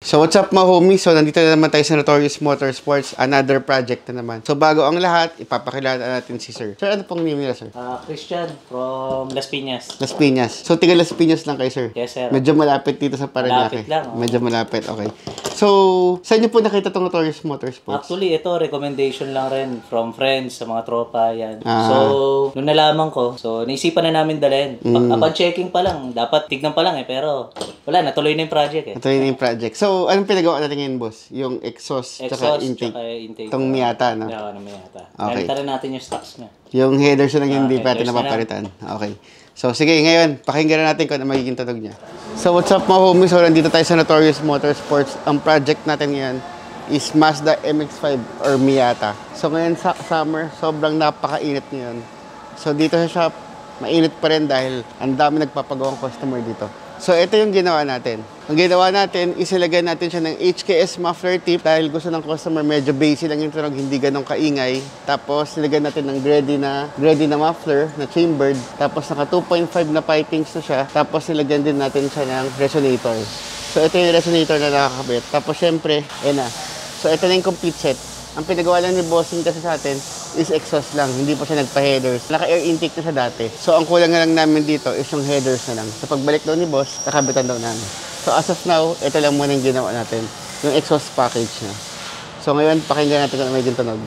So what's up mga homies? So nandito na naman tayo sa Notorious Motorsports, another project na naman. So bago ang lahat, ipapakilala natin si Sir. Sir, ano pong name nila, Sir? Christian from Las Piñas. Las Piñas. So tiga Las Piñas lang kay Sir? Yes, sir. Medyo malapit dito sa Parañaque. Malapit lang. Oh. Medyo malapit, okay. So, saan niyo po nakita itong Notorious Motorsports? Actually, ito recommendation lang rin from friends, sa mga tropa, yan. So, nung nalaman ko, so naisipan na namin dalhin. Upon checking pa lang, dapat tignan pa lang pero wala, natuloy na yung project Natuloy na yung project. So, anong pinagawa natin ngayon, boss? Yung exhaust tsaka intake. Itong Miata, no? Yeah, Miata. Okay. Nakita rin natin yung stocks niya. Yung headers na lang hindi pa natin napapalitan. Okay. So, sige, ngayon, pakinggan natin kung ano magiging tunog niya. So, what's up mga homies? So, nandito tayo sa Notorious Motorsports. Ang project natin ngayon is Mazda MX-5 or Miata. So, ngayon sa summer, sobrang napakainit ngayon. So, dito sa shop, mainit pa rin dahil ang dami nagpapagawang customer dito. So, ito yung ginawa natin. Ang ginawa natin, isilagay natin siya ng HKS muffler tip dahil gusto ng customer medyo basic lang yung tunog, hindi ganong kaingay. Tapos, nilagyan natin ng Gredy na muffler, na chambered. Tapos, naka 2.5 na pipings na siya. Tapos, nilagyan din natin siya ng resonator. So, ito yung resonator na nakakabit. Tapos, syempre, na. So, ito na yung complete set. Ang pinagawa lang ni Bossing kasi sa atin is exhaust lang, hindi pa siya nagpa-headers. Naka-air intake na siya dati. So, ang kulang na lang namin dito is yung headers na lang. So, pagbalik daw ni Boss, nakabitan daw namin. So, as of now, ito lang muna yung ginawa natin. Yung exhaust package niya. So, ngayon, pakinggan natin kung may tunog.